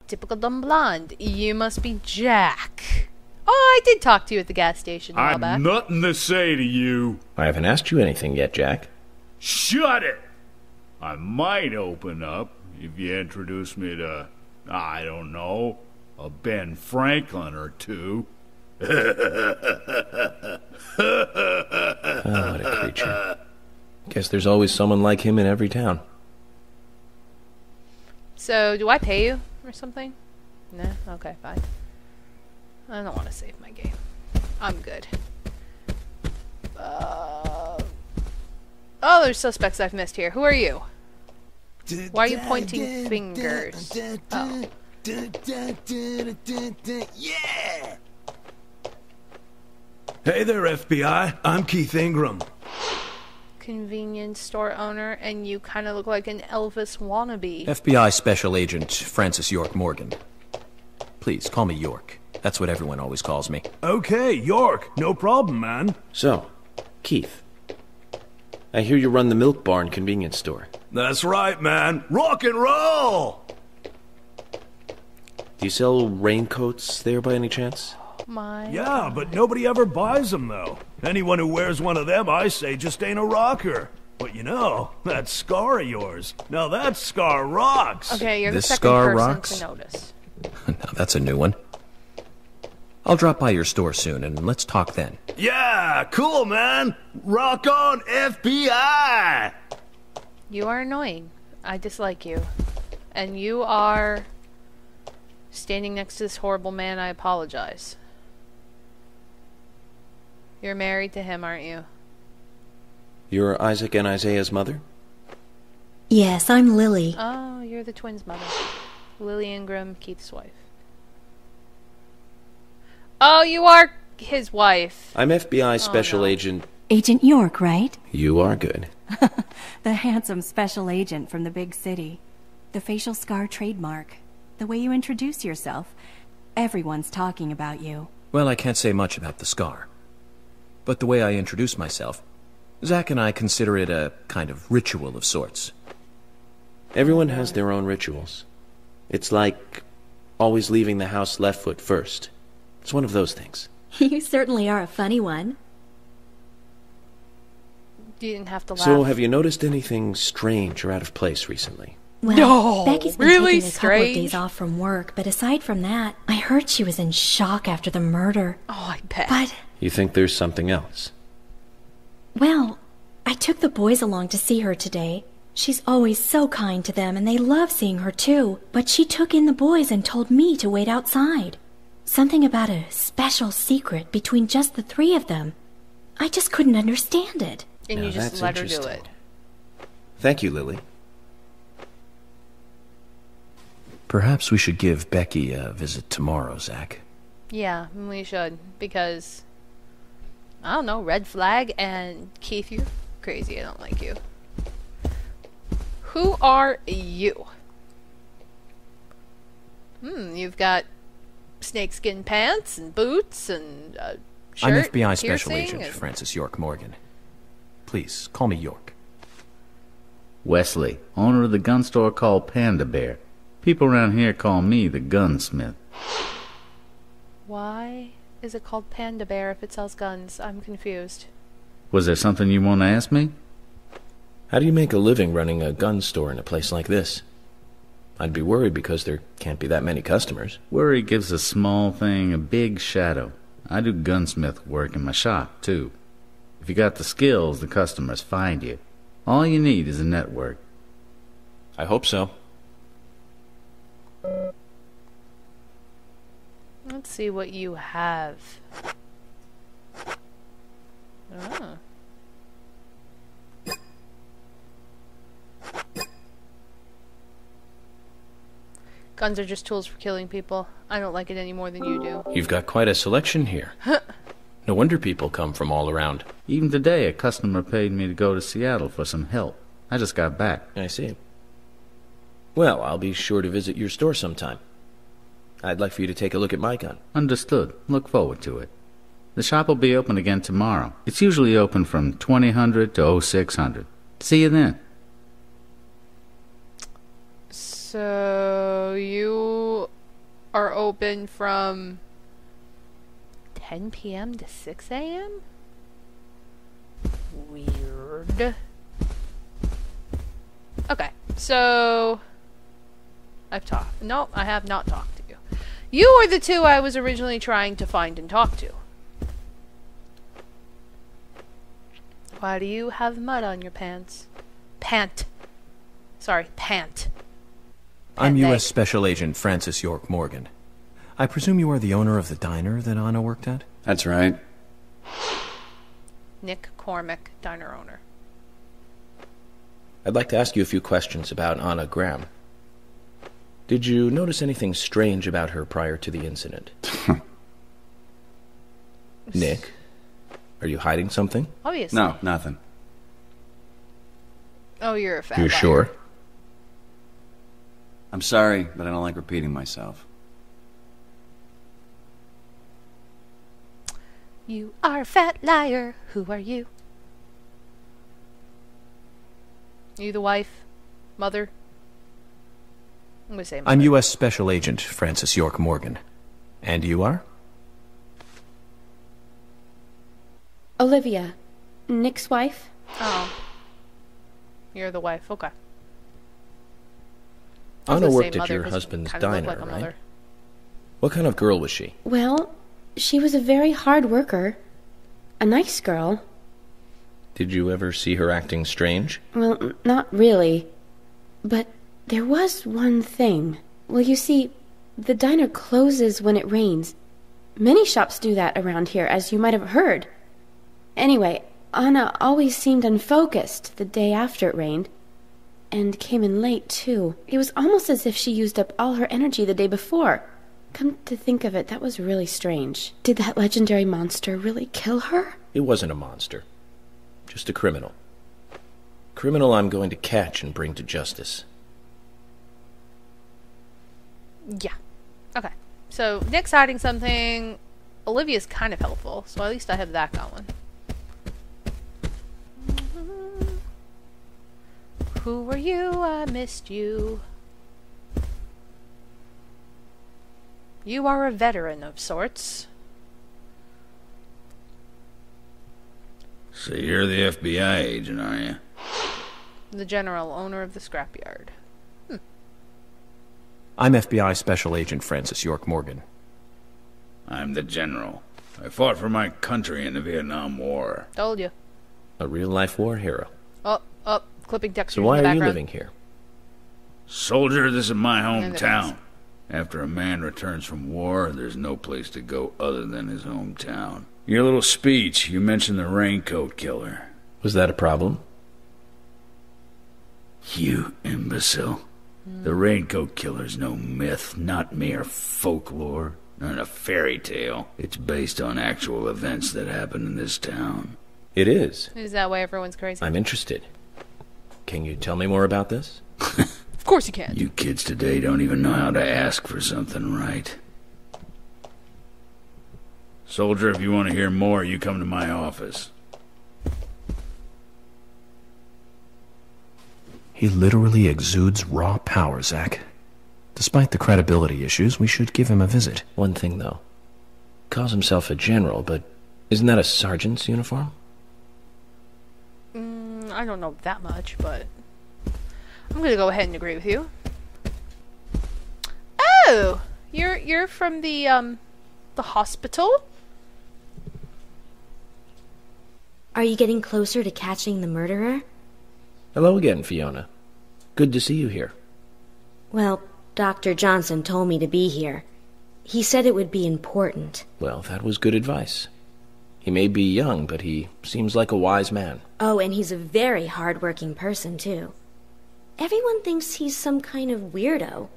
Typical dumb blonde. You must be Jack. Oh, I did talk to you at the gas station a while back. I've nothing to say to you. I haven't asked you anything yet, Jack. Shut it! I might open up if you introduce me to, I don't know, a Ben Franklin or two. Oh, what a creature. Guess there's always someone like him in every town. So, do I pay you or something? No? Okay, fine. I don't want to save my game. I'm good. Oh, there's suspects I've missed here. Who are you? Why are you pointing fingers? Oh. Yeah! Hey there, FBI. I'm Keith Ingram. Convenience store owner, and you kind of look like an Elvis wannabe. FBI Special Agent Francis York Morgan. Please, call me York. That's what everyone always calls me. Okay, York. No problem, man. So, Keith, I hear you run the Milk Barn convenience store. That's right, man. Rock and roll! Do you sell raincoats there by any chance? My Yeah, but nobody ever buys them, though. Anyone who wears one of them, I say, just ain't a rocker. But you know, that scar of yours. Now that scar rocks. Okay, you're the This second scar person rocks? to notice. Now that's a new one. I'll drop by your store soon, and let's talk then. Yeah, cool, man. Rock on, FBI! You are annoying. I dislike you. And you are standing next to this horrible man. I apologize. You're married to him, aren't you? You're Isaac and Isaiah's mother? Yes, I'm Lily. Oh, you're the twins' mother. Lily Ingram, Keith's wife. Oh, you are his wife. I'm FBI Special Agent... Agent York, right? You are good. The handsome special agent from the big city. The facial scar trademark. The way you introduce yourself. Everyone's talking about you. Well, I can't say much about the scar. But the way I introduce myself, Zach and I consider it a kind of ritual of sorts. Everyone has their own rituals. It's like always leaving the house left foot first. It's one of those things. You certainly are a funny one. You didn't have to laugh. So, have you noticed anything strange or out of place recently? Well, No, Becky's been really taking a couple of strange? days off from work, but aside from that, I heard she was in shock after the murder. Oh, I bet. But, You think there's something else? well, I took the boys along to see her today. She's always so kind to them, and they love seeing her too. But she took in the boys and told me to wait outside. Something about a special secret between just the three of them. I just couldn't understand it. And Now you just that's let her do interesting. it. Thank you, Lily. Perhaps we should give Becky a visit tomorrow, Zach. Yeah, we should. Because, I don't know, red flag, and Keith, you're crazy. I don't like you. Who are you? You've got snakeskin pants and boots and shirt. I'm FBI Special piercing, Agent and... Francis York Morgan. Please, call me York. Wesley, owner of the gun store called Panda Bear. People around here call me the gunsmith. Why is it called Panda Bear if it sells guns? I'm confused. Was there something you want to ask me? How do you make a living running a gun store in a place like this? I'd be worried because there can't be that many customers. Worry gives a small thing a big shadow. I do gunsmith work in my shop, too. If you got the skills, the customers find you. All you need is a network. I hope so. Let's see what you have. Oh. Guns are just tools for killing people. I don't like it any more than you do. You've got quite a selection here. No wonder people come from all around. Even today, a customer paid me to go to Seattle for some help. I just got back. I see. Well, I'll be sure to visit your store sometime. I'd like for you to take a look at my gun. Understood. Look forward to it. The shop will be open again tomorrow. It's usually open from 2000 to 0600. See you then. So, you are open from 10 p.m. to 6 a.m.? Weird. Okay, so I've talked. No, I have not talked to you. You are the two I was originally trying to find and talk to. Why do you have mud on your pants? Pant. Sorry, pant. I'm U.S. Special Agent Francis York Morgan. I presume you are the owner of the diner that Anna worked at? That's right. Nick Cormack, diner owner. I'd like to ask you a few questions about Anna Graham. Did you notice anything strange about her prior to the incident? Nick, are you hiding something? Obviously. No, nothing. Oh, you're a fat You're liar. sure? I'm sorry, but I don't like repeating myself. You are a fat liar. Who are you? You the wife? Mother? I'm gonna say mother. I'm U.S. Special Agent Francis York Morgan. And you are? Olivia, Nick's wife. Oh. You're the wife. Okay. Anna worked at your husband's diner, right? What kind of girl was she? Well, she was a very hard worker. A nice girl. Did you ever see her acting strange? Well, not really. But there was one thing. Well, you see, the diner closes when it rains. Many shops do that around here, as you might have heard. Anyway, Anna always seemed unfocused the day after it rained. And came in late, too. It was almost as if she used up all her energy the day before. Come to think of it, that was really strange. Did that legendary monster really kill her? It wasn't a monster. Just a criminal. Criminal I'm going to catch and bring to justice. Yeah. Okay. So, Nick's hiding something. Olivia's kind of helpful, so at least I have that going. Who were you? I missed you. You are a veteran of sorts. So you're the FBI agent, are you? The general owner of the scrapyard. I'm FBI Special Agent Francis York Morgan. I'm the general. I fought for my country in the Vietnam War. Told you. A real-life war hero. Oh, clipping textures So why in the are you background. living here? Soldier, this is my And the hometown. After a man returns from war, there's no place to go other than his hometown. Your little speech, you mentioned the raincoat killer. Was that a problem? You imbecile. The raincoat killer's no myth, not mere folklore, not a fairy tale. It's based on actual events that happened in this town. It is. Is that why everyone's crazy? I'm interested. Can you tell me more about this? Of course you can. You kids today don't even know how to ask for something right. Soldier, if you want to hear more, you come to my office. He literally exudes raw power, Zach. Despite the credibility issues, we should give him a visit. One thing, though. Calls himself a general, but isn't that a sergeant's uniform? I don't know that much, but I'm gonna go ahead and agree with you. Oh, you're from the hospital? Are you getting closer to catching the murderer? Hello again, Fiona. Good to see you here. Well, Dr. Johnson told me to be here. He said it would be important. Well, that was good advice. He may be young, but he seems like a wise man. Oh, and he's a very hard-working person, too. Everyone thinks he's some kind of weirdo,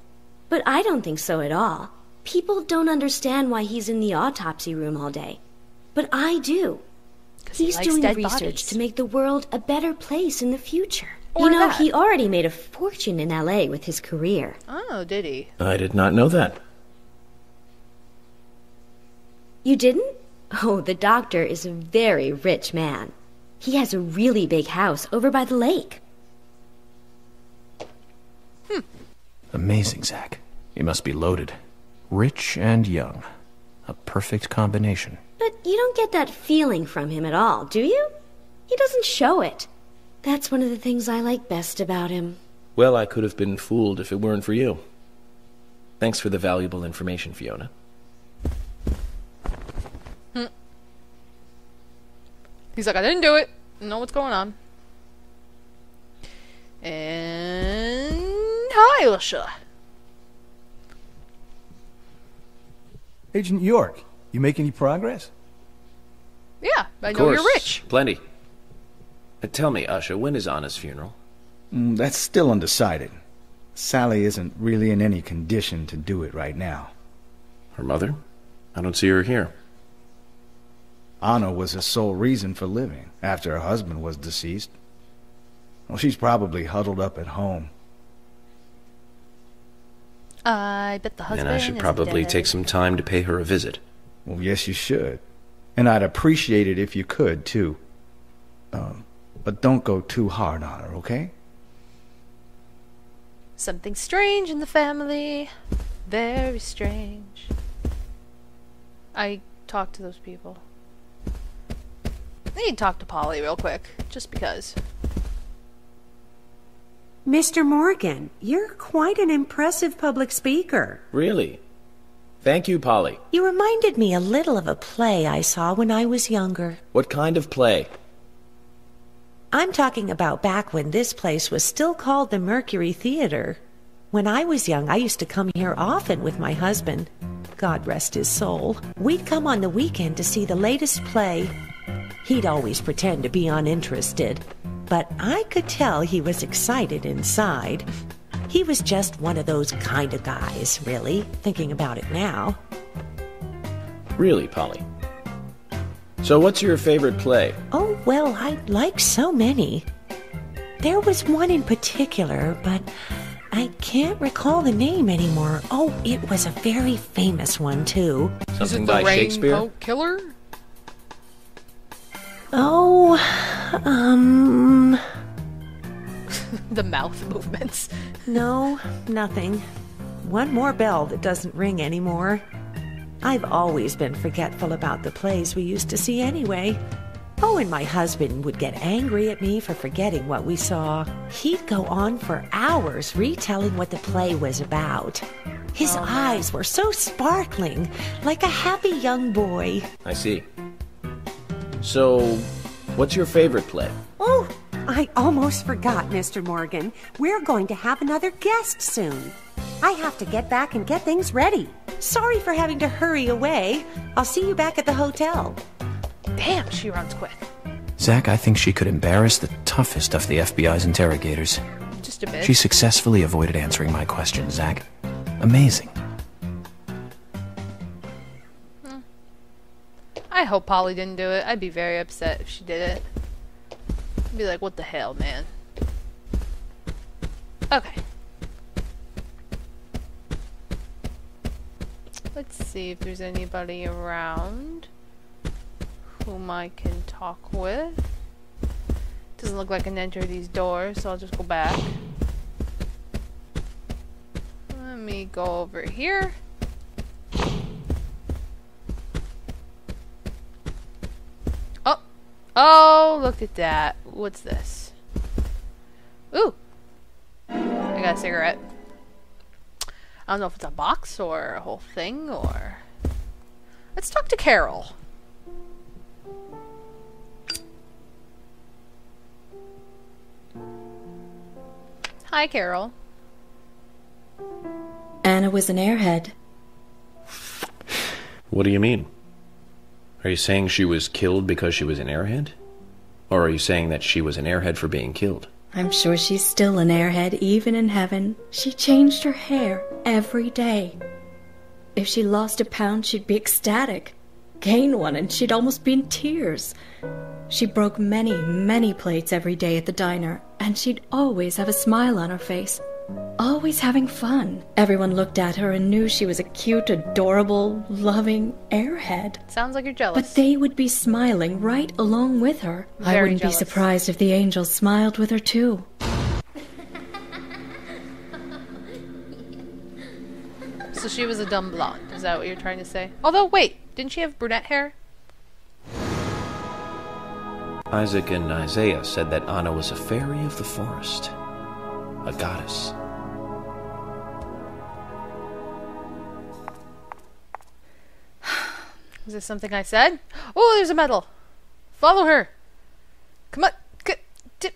but I don't think so at all. People don't understand why he's in the autopsy room all day, but I do. He's doing research to make the world a better place in the future. You know, he already made a fortune in L.A. with his career. Oh, did he? I did not know that. You didn't? Oh, the doctor is a very rich man. He has a really big house over by the lake. Amazing, Zach. He must be loaded. Rich and young. A perfect combination. But you don't get that feeling from him at all, do you? He doesn't show it. That's one of the things I like best about him. Well, I could have been fooled if it weren't for you. Thanks for the valuable information, Fiona. He's like, I didn't do it. I know what's going on. And hi, Ilsha. Agent York, you make any progress? Yeah, I Of know course, you're rich. Plenty. Tell me, Usha, when is Anna's funeral? That's still undecided. Sally isn't really in any condition to do it right now. Her mother? I don't see her here. Anna was her sole reason for living after her husband was deceased. Well, she's probably huddled up at home. I bet the husband And I should is probably dead. take some time to pay her a visit. Well, yes, you should. And I'd appreciate it if you could, too. But don't go too hard on her, okay? Something strange in the family. Very strange. I talked to those people. I need to talk to Polly real quick, just because. Mr. Morgan, you're quite an impressive public speaker. Really? Thank you, Polly. You reminded me a little of a play I saw when I was younger. What kind of play? I'm talking about back when this place was still called the Mercury Theater. When I was young, I used to come here often with my husband. God rest his soul. We'd come on the weekend to see the latest play. He'd always pretend to be uninterested, but I could tell he was excited inside. He was just one of those kind of guys, really, thinking about it now. Really, Polly? So what's your favorite play? Oh, well, I like so many. There was one in particular, but I can't recall the name anymore. Oh, it was a very famous one, too. Something Is it by the Shakespeare? Rainbow Killer? Oh, The mouth movements. no, nothing. One more bell that doesn't ring anymore. I've always been forgetful about the plays we used to see anyway. Oh, and my husband would get angry at me for forgetting what we saw. He'd go on for hours retelling what the play was about. His eyes were so sparkling, like a happy young boy. I see. So, what's your favorite play? Oh, I almost forgot, Mr. Morgan. We're going to have another guest soon. I have to get back and get things ready. Sorry for having to hurry away. I'll see you back at the hotel. Damn, she runs quick. Zach, I think she could embarrass the toughest of the FBI's interrogators. Just a bit. She successfully avoided answering my question, Zach. Amazing. I hope Polly didn't do it. I'd be very upset if she did it. I'd be like, what the hell, man? Okay. Let's see if there's anybody around whom I can talk with. Doesn't look like I can enter these doors, so I'll just go back. Let me go over here. Oh, look at that. What's this? Ooh. I got a cigarette. I don't know if it's a box or a whole thing or... Let's talk to Carol. Hi, Carol. Anna was an airhead. What do you mean? Are you saying she was killed because she was an airhead? Or are you saying that she was an airhead for being killed? I'm sure she's still an airhead, even in heaven. She changed her hair every day. If she lost a pound, she'd be ecstatic. Gain one, and she'd almost be in tears. She broke many, many plates every day at the diner, and she'd always have a smile on her face. Always having fun. Everyone looked at her and knew she was a cute, adorable, loving airhead. Sounds like you're jealous. But they would be smiling right along with her. I Very wouldn't jealous. be surprised if the angels smiled with her too. So she was a dumb blonde. Is that what you're trying to say? Although, wait, didn't she have brunette hair? Isaac and Isaiah said that Anna was a fairy of the forest. A goddess. Is this something I said? Oh, there's a medal. Follow her. Come on. Dip, dip,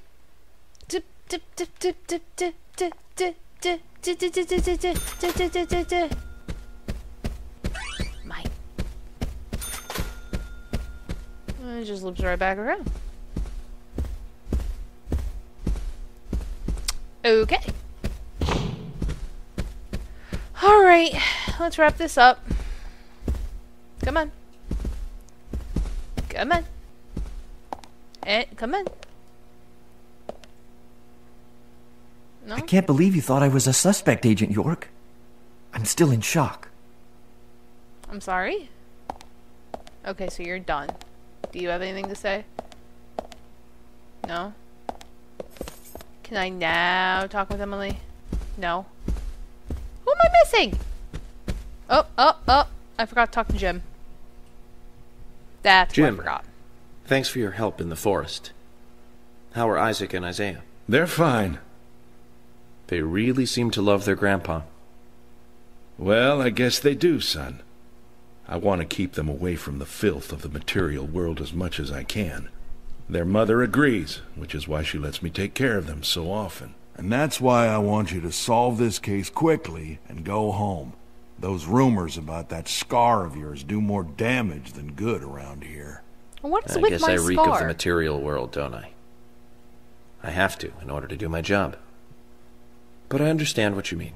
dip, dip, dip, dip, dip, dip, dip, dip, dip, dip, dip, dip, dip, dip, dip, dip. Mine. And it just loops right back around. Okay. Alright, let's wrap this up. Come on. Come on. Come on. No? I can't believe you thought I was a suspect, Agent York. I'm still in shock. I'm sorry? Okay, so you're done. Do you have anything to say? No? Can I now talk with Emily? No. Who am I missing? Oh, I forgot to talk to Jim. That's Jim, what I forgot. Thanks for your help in the forest. How are Isaac and Isaiah? They're fine. They really seem to love their grandpa. Well, I guess they do, son. I want to keep them away from the filth of the material world as much as I can. Their mother agrees, which is why she lets me take care of them so often. And that's why I want you to solve this case quickly and go home. Those rumors about that scar of yours do more damage than good around here. What's I with guess my I reek scar? of the material world, don't I? I have to, in order to do my job. But I understand what you mean.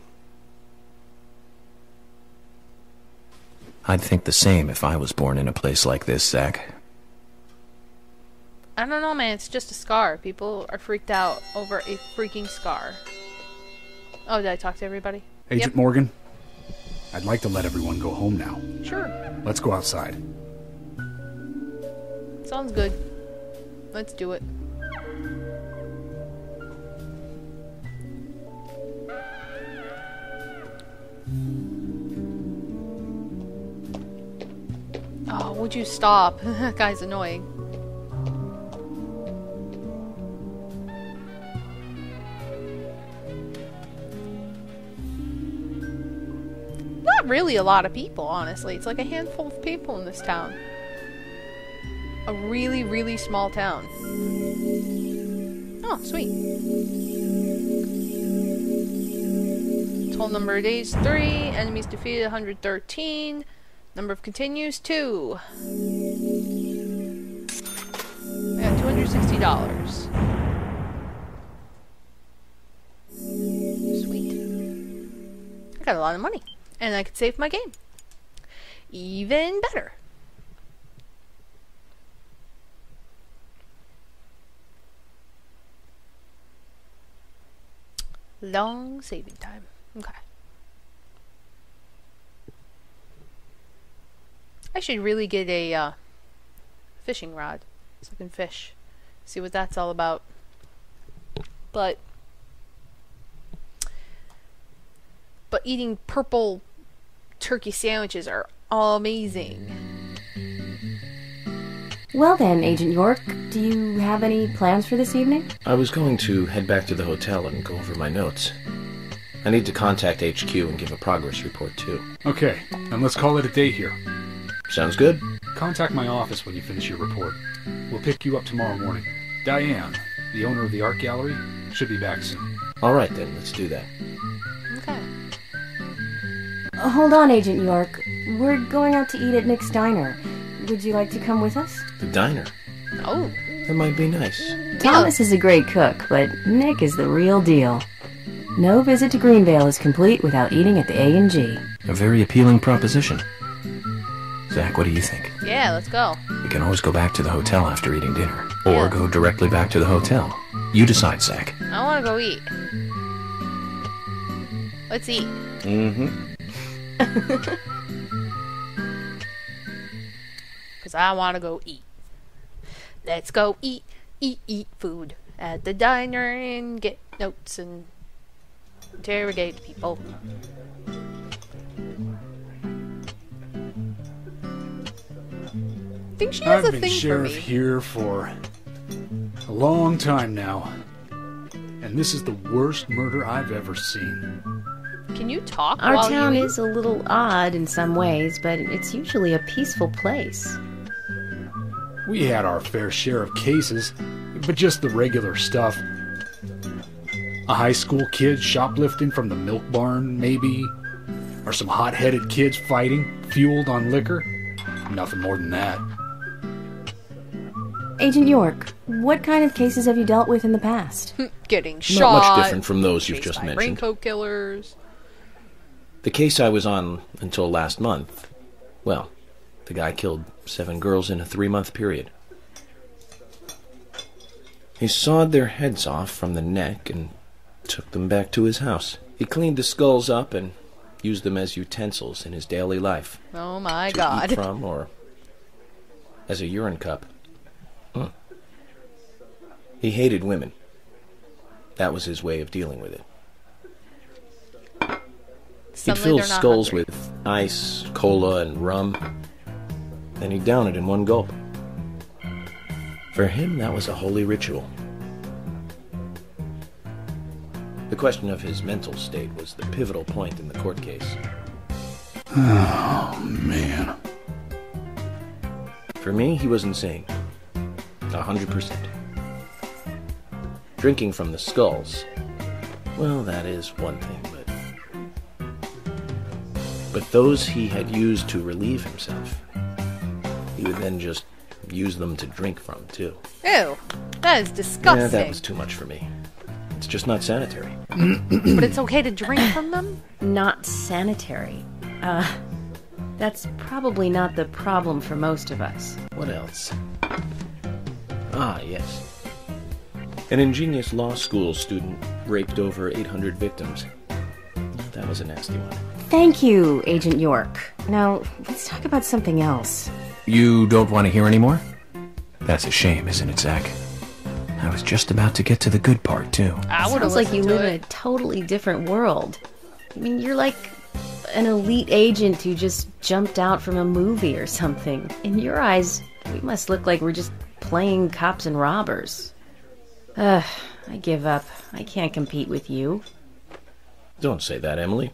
I'd think the same if I was born in a place like this, Zach. I don't know, man. It's just a scar. People are freaked out over a freaking scar. Oh, did I talk to everybody? Agent Morgan, I'd like to let everyone go home now. Sure. Let's go outside. Sounds good. Let's do it. Oh, would you stop? That guy's annoying. Not really a lot of people, honestly. It's like a handful of people in this town. A really, really small town. Oh, sweet. Total number of days, 3. Enemies defeated, 113. Number of continues, 2. I got $260. Sweet. I got a lot of money. And I could save my game. Even better. Long saving time. Okay. I should really get a fishing rod so I can fish. See what that's all about. But eating purple turkey sandwiches are amazing. Well then, Agent York, do you have any plans for this evening? I was going to head back to the hotel and go over my notes. I need to contact HQ and give a progress report, too. Okay, then let's call it a day here. Sounds good. Contact my office when you finish your report. We'll pick you up tomorrow morning. Diane, the owner of the art gallery, should be back soon. All right, then. Let's do that. Okay. Hold on, Agent York. We're going out to eat at Nick's Diner. Would you like to come with us? The diner? Oh. That might be nice. Thomas is a great cook, but Nick is the real deal. No visit to Greenvale is complete without eating at the A&G. A very appealing proposition. Zach, what do you think? Yeah, let's go. We can always go back to the hotel after eating dinner. Or go directly back to the hotel. You decide, Zach. I want to go eat. Let's eat. Mm-hmm. Because I want to go eat. Let's go eat food at the diner and get notes and interrogate people. think she has I've a been thing for sheriff me. here for a long time now, and this is the worst murder I've ever seen. Can you talk Our while town you is a little odd in some ways, but it's usually a peaceful place. We had our fair share of cases, but just the regular stuff. A high school kid shoplifting from the milk barn, maybe? Or some hot-headed kids fighting, fueled on liquor? Nothing more than that. Agent York, what kind of cases have you dealt with in the past? getting Not shot? much different from those you've chased just by mentioned. raincoat killers. The case I was on until last month, well, the guy killed 7 girls in a 3-month period. He sawed their heads off from the neck and took them back to his house. He cleaned the skulls up and used them as utensils in his daily life. Oh my to god. eat from or as a urine cup. He hated women. That was his way of dealing with it. He'd Suddenly fill they're not skulls hungry. with ice, cola, and rum. Then he'd down it in one gulp. For him, that was a holy ritual. The question of his mental state was the pivotal point in the court case. Oh, man. For me, he was insane. 100%. Drinking from the skulls, well, that is one thing, but those he had used to relieve himself, he would then just use them to drink from, too. Ew. That is disgusting. Yeah, that was too much for me. It's just not sanitary. But it's okay to drink from them? Not sanitary. That's probably not the problem for most of us. What else? Ah, yes. An ingenious law school student raped over 800 victims. That was a nasty one. Thank you, Agent York. Now, let's talk about something else. You don't want to hear any more? That's a shame, isn't it, Zach? I was just about to get to the good part, too. I would have Sounds like you listened to live in a totally different world. I mean, you're like an elite agent who just jumped out from a movie or something. In your eyes, we must look like we're just playing cops and robbers. I give up. I can't compete with you. Don't say that, Emily.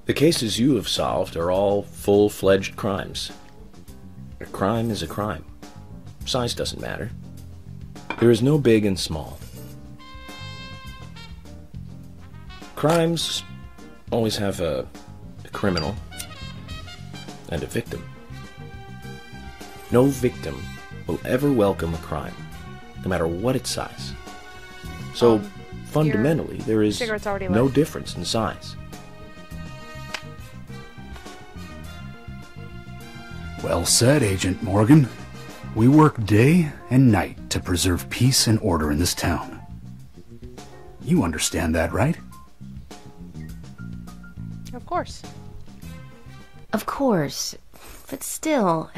The cases you have solved are all full-fledged crimes. A crime is a crime. Size doesn't matter. There is no big and small. Crimes always have a criminal and a victim. No victim will ever welcome a crime, no matter what its size. So, fundamentally, there is cigarette's already no lit. difference in size. Well said, Agent Morgan. We work day and night to preserve peace and order in this town. You understand that, right? Of course. Of course. But still,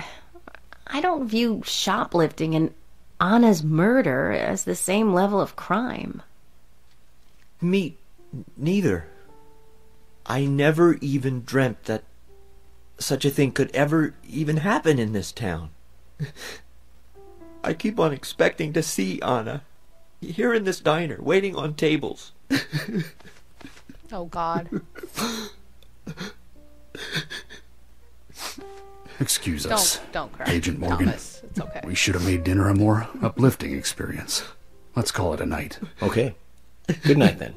I don't view shoplifting and Anna's murder as the same level of crime. Me neither. I never even dreamt that such a thing could ever even happen in this town. I keep on expecting to see Anna here in this diner, waiting on tables. Oh, God. Excuse us, Don't cry, Agent Morgan. Thomas. It's okay. We should have made dinner a more uplifting experience. Let's call it a night. Okay. Good night, then.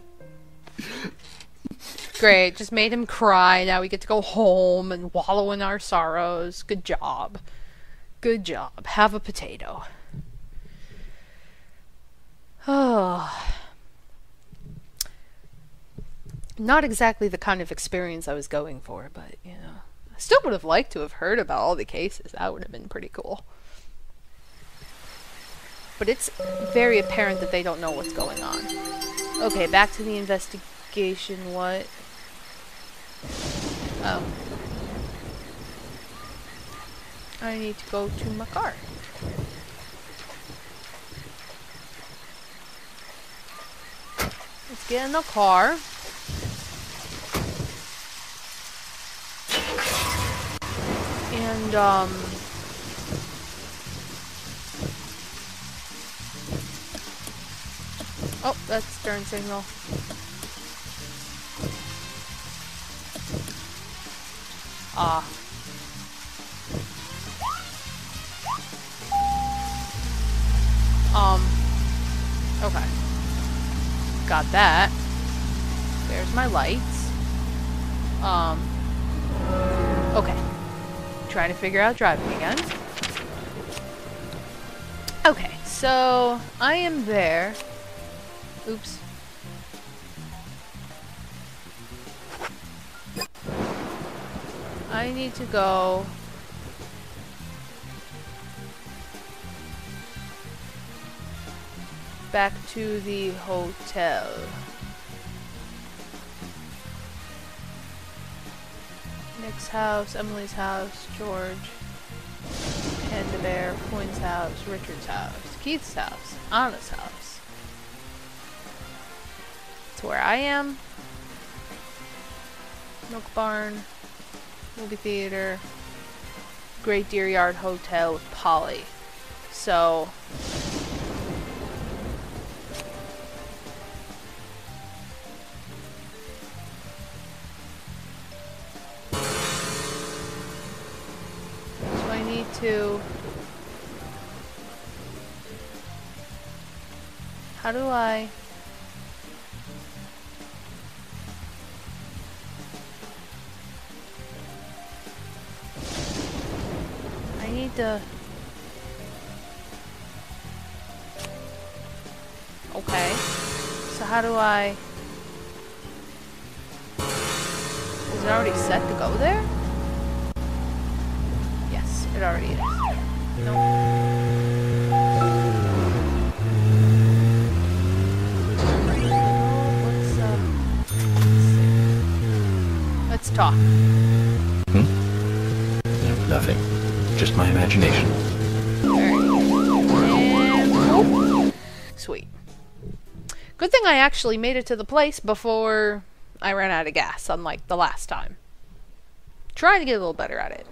Great. Just made him cry. Now we get to go home and wallow in our sorrows. Good job. Good job. Have a potato. Oh. Not exactly the kind of experience I was going for, but, you know. I still would have liked to have heard about all the cases. That would have been pretty cool. But it's very apparent that they don't know what's going on. Okay, back to the investigation. What? Oh. I need to go to my car. Let's get in the car. And, Oh, that's turn signal. Ah. Okay. Got that. There's my lights. Okay. Trying to figure out driving again. Okay, so I am there. Oops. I need to go back to the hotel. Nick's house, Emily's house, George, Panda Bear, Coin's house, Richard's house, Keith's house, Anna's house. That's where I am. Milk Barn, movie theater, Great Deer Yard Hotel with Polly. So I need to, how do I need to, okay, so how do I, is it already set to go there? Yes, it already is. Nope. Let's talk. No, nothing. Just my imagination. Sweet. Good thing I actually made it to the place before I ran out of gas, unlike the last time. Trying to get a little better at it.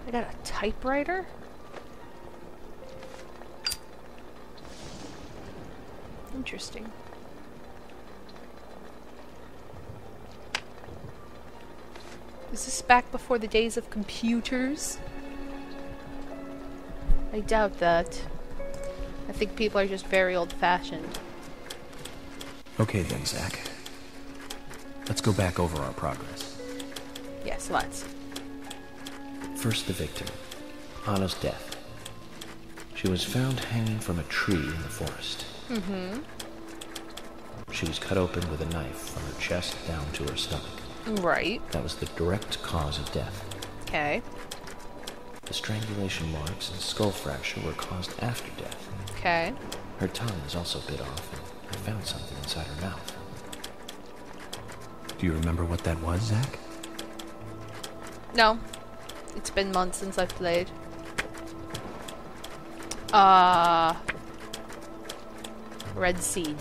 I got a typewriter? Interesting. Is this back before the days of computers? I doubt that. I think people are just very old-fashioned. Okay then, Zach. Let's go back over our progress. Yes, let's. First, the victim. Anna's death. She was found hanging from a tree in the forest. Mm-hmm. She was cut open with a knife from her chest down to her stomach. Right. That was the direct cause of death. Okay. The strangulation marks and skull fracture were caused after death. Okay. Her tongue was also bit off, and I found something inside her mouth. Do you remember what that was, Zach? No. It's been months since I've played. Red seed.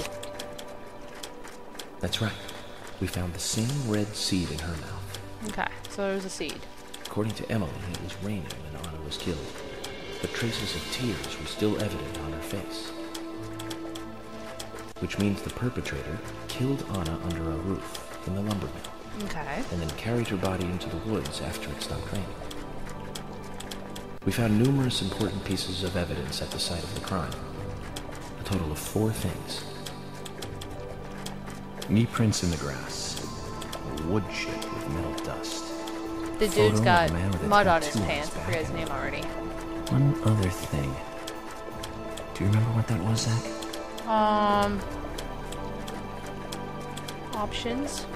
That's right. We found the same red seed in her mouth. Okay, so there was a seed. According to Emily, it was raining when Anna was killed, but traces of tears were still evident on her face. Which means the perpetrator killed Anna under a roof in the lumber mill. Okay. And then carried her body into the woods after it stopped raining. We found numerous important pieces of evidence at the site of the crime. A total of 4 things. Knee prints in the grass. A wood chip with metal dust. The dude's got mud on his pants. I forget his name already. One other thing. Do you remember what that was, Zach? Options.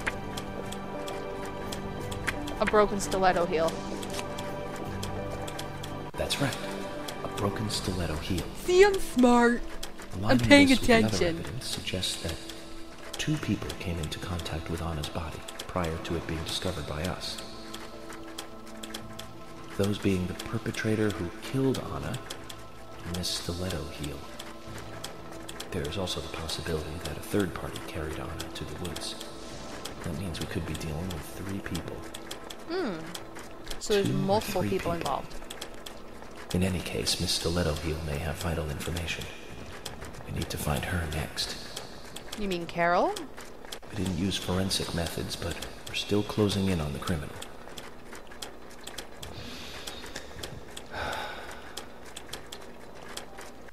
A broken stiletto heel. That's right. A broken stiletto heel. See, I'm smart. I'm paying attention. Evidence suggests that 2 people came into contact with Anna's body prior to it being discovered by us. Those being the perpetrator who killed Anna and this stiletto heel. There is also the possibility that a third party carried Anna to the woods. That means we could be dealing with 3 people. So there's multiple people involved. In any case, Miss Stiletto Heel may have vital information. We need to find her next. You mean Carol? We didn't use forensic methods, but we're still closing in on the criminal.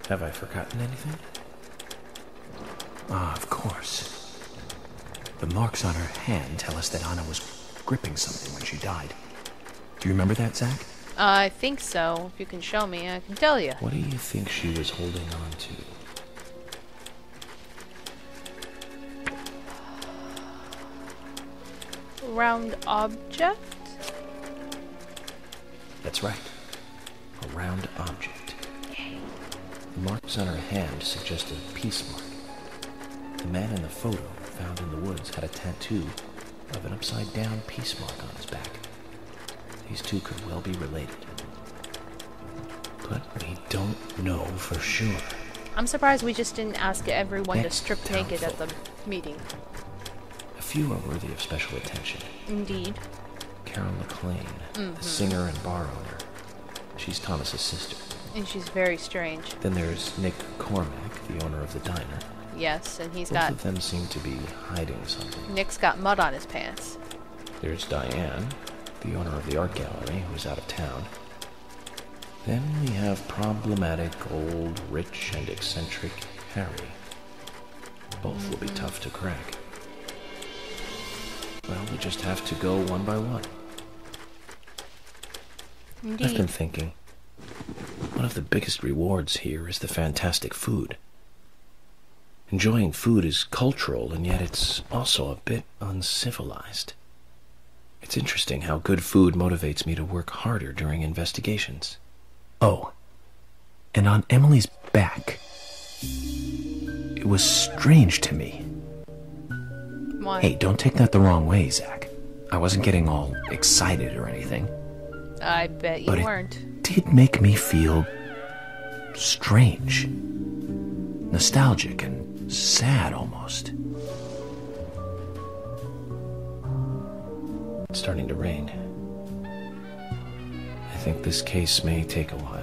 Have I forgotten anything? Ah, of course. The marks on her hand tell us that Anna was gripping something when she died. Do you remember that, Zach? I think so. If you can show me, I can tell you. What do you think she was holding on to? Round object? That's right. A round object. The marks on her hand suggest a peace mark. The man in the photo found in the woods had a tattoo of an upside-down peace mark on his back. These two could well be related. But we don't know for sure. I'm surprised we just didn't ask everyone Next to strip naked at the meeting. A few are worthy of special attention. Indeed. Carol McLean, the singer and bar owner. She's Thomas's sister. And she's very strange. Then there's Nick Cormack, the owner of the diner. Yes, and he's Both got... of them seem to be hiding something. Nick's got mud on his pants. There's Diane, the owner of the art gallery, who's out of town. Then we have problematic, old, rich, and eccentric Harry. Both will be tough to crack. Well, we just have to go one by one. Indeed. I've been thinking, one of the biggest rewards here is the fantastic food. Enjoying food is cultural, and yet it's also a bit uncivilized. It's interesting how good food motivates me to work harder during investigations. Oh, and on Emily's back, it was strange to me. Why? Hey, don't take that the wrong way, Zach. I wasn't getting all excited or anything. I bet you But weren't. It did make me feel strange. Nostalgic and sad almost. It's starting to rain. I think this case may take a while.